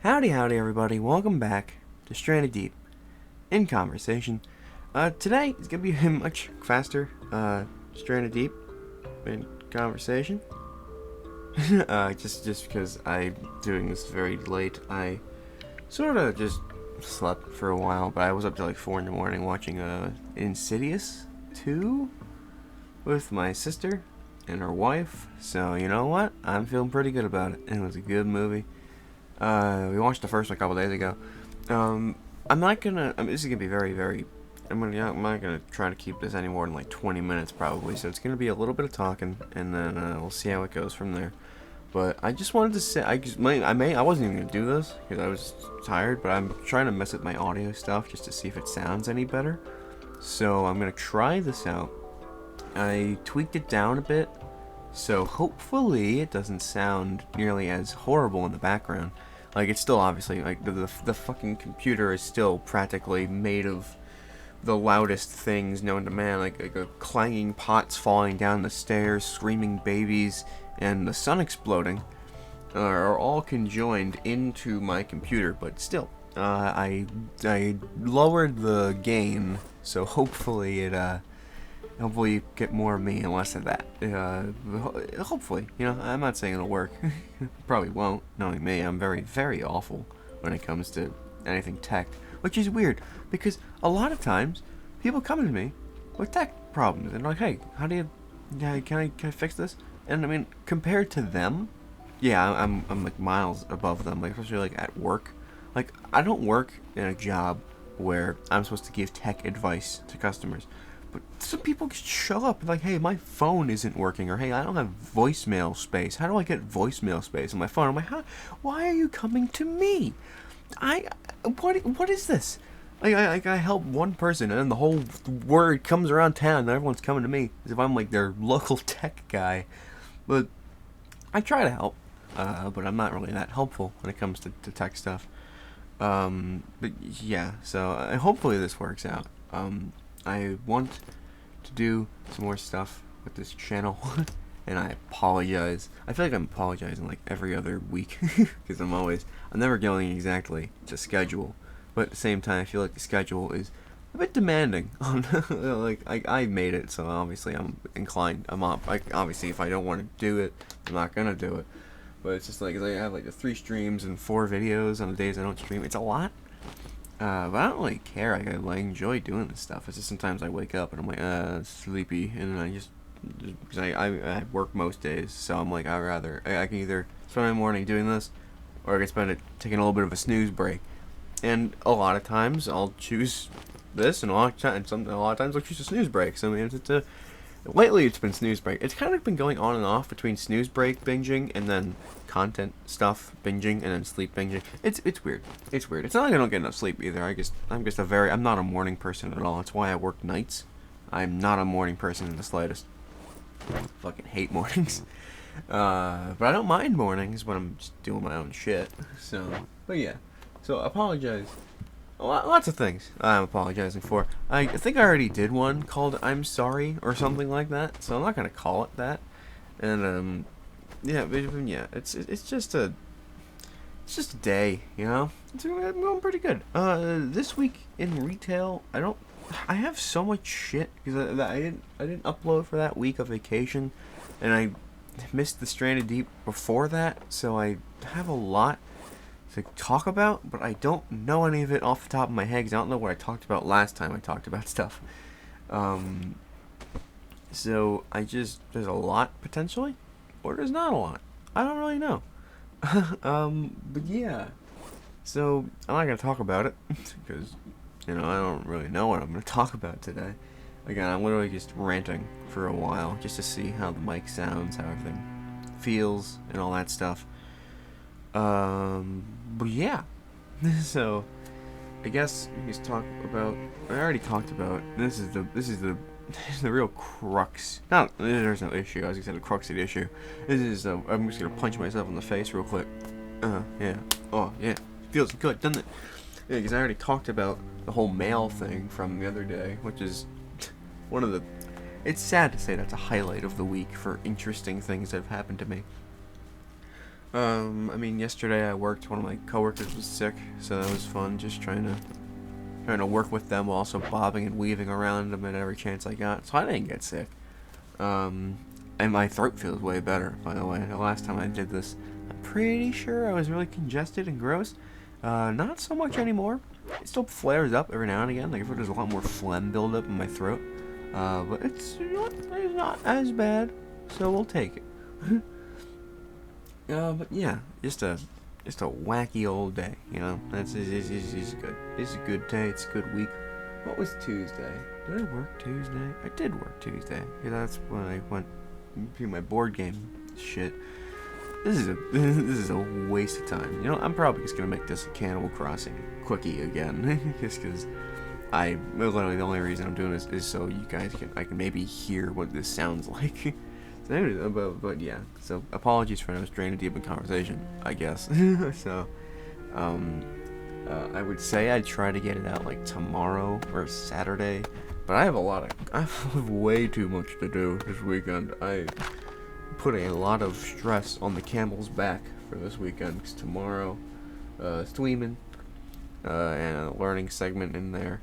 Howdy, howdy, everybody. Welcome back to Stranded Deep in Conversation. Today is going to be a much faster Stranded Deep in Conversation. just because I'm doing this very late. I sort of just slept for a while, but I was up till like 4 in the morning watching Insidious 2 with my sister and her wife. So, you know what? I'm feeling pretty good about it. It was a good movie. We watched the first one a couple days ago. I'm not gonna. This is gonna be very. I'm not gonna try to keep this any more than like 20 minutes probably. So it's gonna be a little bit of talking, and then we'll see how it goes from there. But I just wanted to say, I wasn't even gonna do this because I was tired. But I'm trying to mess with my audio stuff just to see if it sounds any better. So I'm gonna try this out. I tweaked it down a bit, so hopefully it doesn't sound nearly as horrible in the background. Like, it's still obviously, like, the fucking computer is still practically made of the loudest things known to man, like a clanging pots falling down the stairs, screaming babies, and the sun exploding, are all conjoined into my computer. But still, I lowered the gain, so hopefully hopefully you get more of me and less of that. Hopefully, I'm not saying it'll work. Probably won't. Knowing me, I'm very awful when it comes to anything tech, which is weird because a lot of times people come to me with tech problems and they're like, "Hey, how do you? Yeah, can I fix this?" And I mean, compared to them, yeah, I'm like miles above them. Like, especially like at work. Like, I don't work in a job where I'm supposed to give tech advice to customers. But some people just show up like, "Hey, my phone isn't working," or "Hey, I don't have voicemail space. How do I get voicemail space on my phone?" I'm like, why are you coming to me? What is this? I help one person, and then the whole word comes around town, and everyone's coming to me as if I'm like their local tech guy. But I try to help, but I'm not really that helpful when it comes to tech stuff. But yeah, so hopefully this works out. I want to do some more stuff with this channel, and I apologize. I feel like I'm apologizing like every other week, because I'm never going exactly to schedule, but at the same time, I feel like the schedule is a bit demanding on, like, I made it, so obviously I'm inclined, obviously if I don't want to do it, I'm not gonna do it, but it's just like, I have like the 3 streams and 4 videos on the days I don't stream. It's a lot. But I don't really care. I enjoy doing this stuff. It's just sometimes I wake up and I'm like, sleepy, and then because I work most days, so I'm like, I can either spend my morning doing this, or I can spend it taking a little bit of a snooze break. And a lot of times I'll choose this, and a lot of times I'll choose a snooze break. So I mean, lately it's been snooze break. It's kind of been going on and off between snooze break binging and then content stuff binging and then sleep binging. It's weird. It's weird. It's not like I don't get enough sleep either. I'm not a morning person at all. That's why I work nights. I'm not a morning person in the slightest. I fucking hate mornings. But I don't mind mornings when I'm just doing my own shit. So, but yeah. So apologize. Lots of things I'm apologizing for. I think I already did one called "I'm Sorry" or something like that, so I'm not gonna call it that. And yeah, it's just a day, It's going pretty good. This week in retail, I have so much shit because I didn't upload for that week of vacation, and I missed the Stranded Deep before that, so I have a lot to talk about, but I don't know any of it off the top of my head because I don't know what I talked about last time I talked about stuff. So there's a lot potentially, or there's not a lot. I don't really know. But yeah. So I'm not gonna talk about it because I don't really know what I'm gonna talk about today. Again, I'm literally just ranting for a while just to see how the mic sounds, how everything feels, and all that stuff. But yeah. So I guess we can talk about. I already talked about. This is the real crux. No, there's no issue. I was gonna say the crux of the issue. This is. I'm just gonna punch myself in the face real quick. Yeah. Oh yeah. Feels good, doesn't it? Yeah, because I already talked about the whole mail thing from the other day, which is one of the. It's sad to say that's a highlight of the week for interesting things that have happened to me. I mean, yesterday I worked. One of my coworkers was sick, so that was fun. Just trying to work with them, while also bobbing and weaving around them at every chance I got. So I didn't get sick. Um, and my throat feels way better, by the way. The last time I did this, I'm pretty sure I was really congested and gross. Not so much anymore. It still flares up every now and again. Like, I feel there's a lot more phlegm buildup in my throat. But it's not as bad, so we'll take it. But yeah, just a wacky old day, you know. It's good. It's a good day. It's a good week. What was Tuesday? Did I work Tuesday? I did work Tuesday. Yeah, that's when I went to my board game shit. This is a waste of time. You know, I'm probably just gonna make this a Cannibal Crossing quickie again, just because literally the only reason I'm doing this is so you guys I can maybe hear what this sounds like. But yeah, so apologies for no straining deep in conversation, I guess. So, I would say I'd try to get it out like tomorrow or Saturday, but I have way too much to do this weekend. I put a lot of stress on the camel's back for this weekend, because tomorrow, streaming, and a learning segment in there.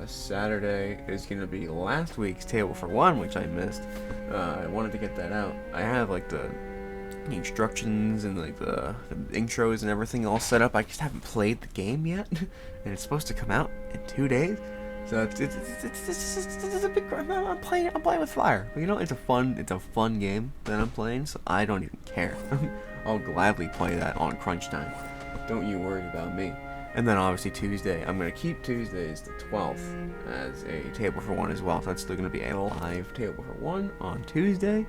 Saturday is gonna be last week's Table for One, which I missed. I wanted to get that out. I have like the instructions and like the intros and everything all set up. I just haven't played the game yet, and it's supposed to come out in 2 days. So it's a big. I'm playing with fire. You know, it's a fun game that I'm playing. So I don't even care. I'll gladly play that on crunch time. Don't you worry about me. And then obviously Tuesday, I'm going to keep Tuesdays the 12th as a Table for One as well. So that's still going to be a live Table for One on Tuesday.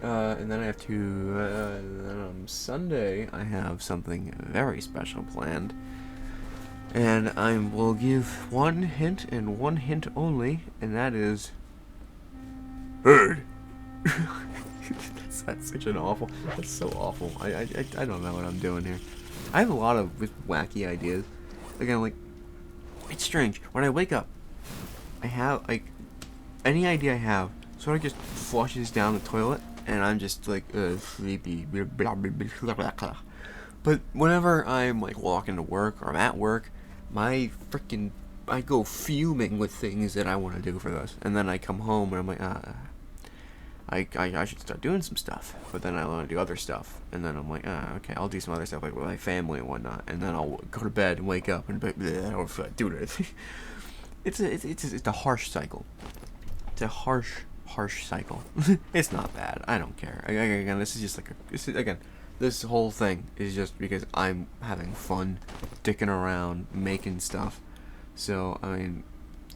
And then I have then on Sunday, I have something very special planned. And I will give one hint and one hint only, and that is... Bird! that's such an awful... That's so awful. I don't know what I'm doing here. I have a lot of wacky ideas. Again, like, it's strange. When I wake up, I have, like, any idea I have sort of just flushes down the toilet, and I'm just, like, sleepy. But whenever I'm, like, walking to work or I'm at work, I go fuming with things that I want to do for this. And then I come home and I'm like, I should start doing some stuff, but then I want to do other stuff, and then I'm like, okay, I'll do some other stuff, like with my family and whatnot, and then I'll go to bed and wake up and be like, or do it. It's a harsh cycle. It's a harsh cycle. It's not bad. I don't care. Again, this whole thing is just because I'm having fun, dicking around, making stuff. So I mean,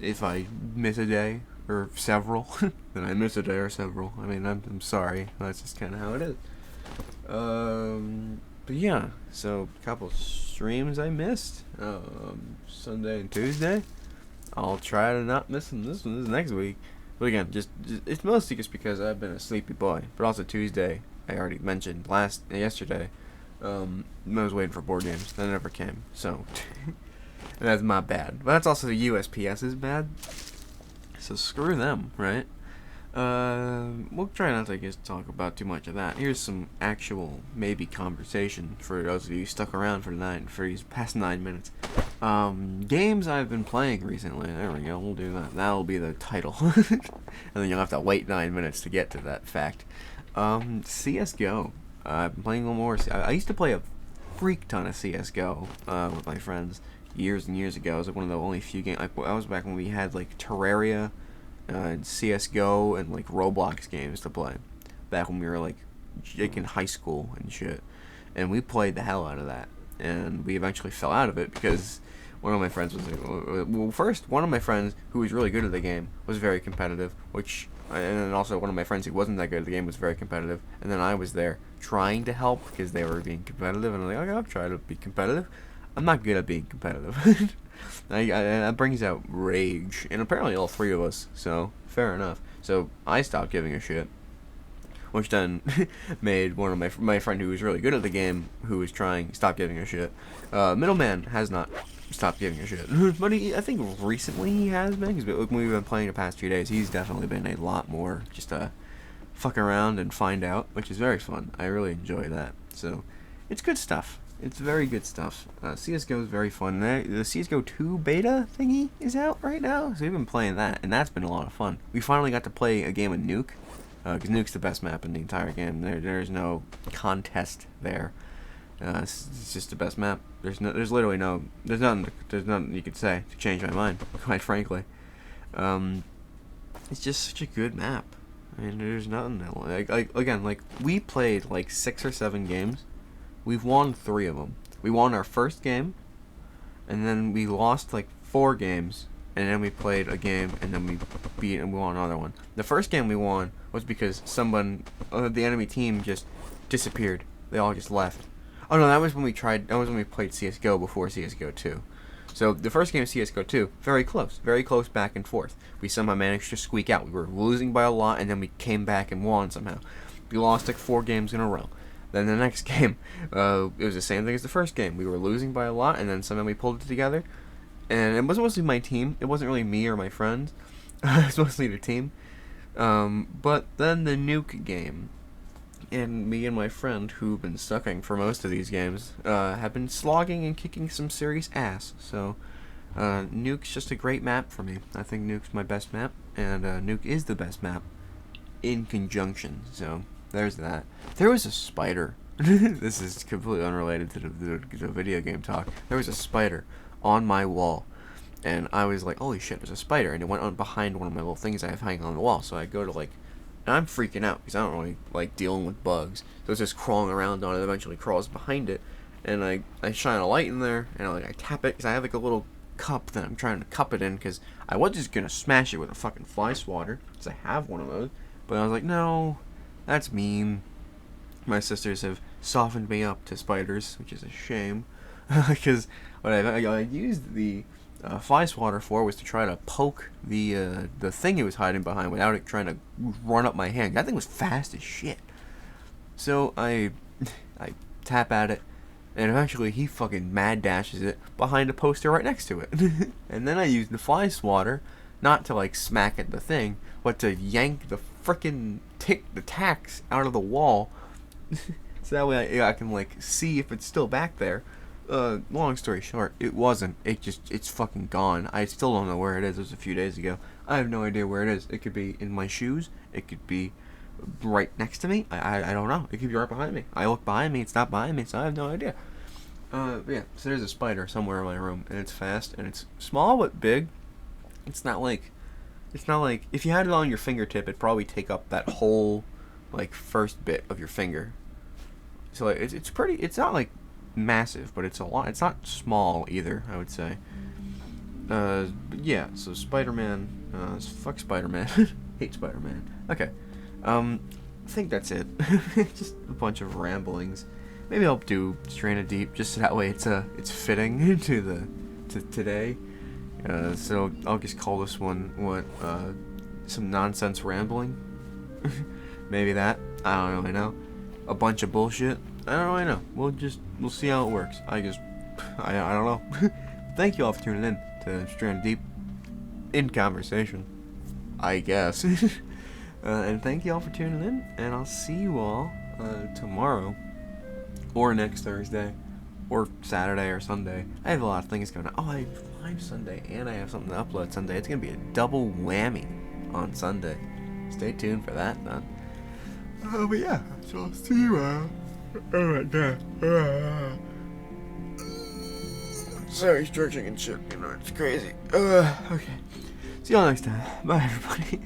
if I miss a day or several, then I miss a day or several. I mean, I'm sorry. That's just kind of how it is. But yeah, so a couple streams I missed. Sunday and Tuesday. I'll try to not miss them this next week. But again, just it's mostly just because I've been a sleepy boy. But also Tuesday, I already mentioned yesterday. I was waiting for board games. That never came. So that's my bad. But that's also the USPS's bad. So screw them, right? We'll try not to talk about too much of that. Here's some actual maybe conversation for those of you stuck around for these past 9 minutes. Games I've been playing recently. There we go. We'll do that. That'll be the title, and then you'll have to wait 9 minutes to get to that fact. CS:GO. I've been playing a little more. I used to play a freak ton of CS:GO with my friends years and years ago. It was like one of the only few games. I was back when we had like Terraria, and CS:GO, and like Roblox games to play. Back when we were like in high school and shit, and we played the hell out of that. And we eventually fell out of it because one of my friends was one of my friends who was really good at the game was very competitive, and then also one of my friends who wasn't that good at the game was very competitive, and then I was there trying to help because they were being competitive, and I'm like, okay, I'll try to be competitive. I'm not good at being competitive. That brings out rage, and apparently all three of us, so fair enough. So I stopped giving a shit, which then made one of my friend who was really good at the game, who was trying, stop giving a shit. Middleman has not stopped giving a shit, but I think recently he has been, because when we've been playing the past 2 days, he's definitely been a lot more just fuck around and find out, which is very fun. I really enjoy that. So it's good stuff. It's very good stuff. CSGO is very fun. The CSGO 2 beta thingy is out right now, so we've been playing that, and that's been a lot of fun. We finally got to play a game of Nuke, because Nuke's the best map in the entire game. There's no contest there. It's just the best map. There's nothing you could say to change my mind, quite frankly. It's just such a good map. I mean, there's nothing like we played like 6 or 7 games. We've won 3 of them. We won our first game, and then we lost like 4 games, and then we played a game, and then we beat and we won another one. The first game we won was because the enemy team just disappeared. They all just left. Oh no, that was when we played CSGO before CSGO 2. So the first game of CSGO 2, very close back and forth. We somehow managed to squeak out. We were losing by a lot, and then we came back and won somehow. We lost like 4 games in a row. Then the next game, it was the same thing as the first game. We were losing by a lot, and then somehow we pulled it together. And it wasn't mostly my team. It wasn't really me or my friends. It was mostly the team. But then the Nuke game, and me and my friend, who've been sucking for most of these games, have been slogging and kicking some serious ass. So Nuke's just a great map for me. I think Nuke's my best map, and Nuke is the best map in conjunction. So there's that. There was a spider. This is completely unrelated to the video game talk. There was a spider on my wall, and I was like, holy shit, there's a spider, and it went on behind one of my little things I have hanging on the wall. So I go to and I'm freaking out because I don't really like dealing with bugs. So it's just crawling around on it, eventually crawls behind it, and I shine a light in there, and I tap it, because I have like a little cup that I'm trying to cup it in, because I was just gonna smash it with a fucking fly swatter, because I have one of those, but I was like, no, that's mean. My sisters have softened me up to spiders, which is a shame, because what I used the fly swatter for was to try to poke the thing it was hiding behind without it trying to run up my hand. That thing was fast as shit. So I tap at it, and eventually he fucking mad dashes it behind a poster right next to it. And then I used the fly swatter not to smack at the thing, but to yank the frickin' the tacks out of the wall. So that way I can see if it's still back there. Long story short, it wasn't. It's fucking gone. I still don't know where it is. It was a few days ago. I have no idea where it is. It could be in my shoes. It could be right next to me. I don't know. It could be right behind me. I look behind me. It's not behind me, so I have no idea. But yeah, so there's a spider somewhere in my room, and it's fast, and it's small but big. It's not like if you had it on your fingertip, it'd probably take up that whole first bit of your finger. So it's pretty. It's not massive, but it's a lot. It's not small either, I would say. Yeah, so Spider-Man, fuck Spider-Man. Hate Spider-Man. Okay. I think that's it. Just a bunch of ramblings. Maybe I'll do Stranded Deep, just so that way it's fitting to today. So I'll just call this one some nonsense rambling. Maybe that. I don't really know. A bunch of bullshit. I don't really know. We'll see how it works. I don't know. Thank you all for tuning in to Stranded Deep in Conversation, I guess. And thank you all for tuning in, and I'll see you all tomorrow, or next Thursday, or Saturday or Sunday. I have a lot of things going on. Oh, I have live Sunday, and I have something to upload Sunday. It's gonna be a double whammy on Sunday. Stay tuned for that, then. But yeah, so I'll see you right there. Sorry, stretching and shit, it's crazy. Okay. See y'all next time. Bye, everybody.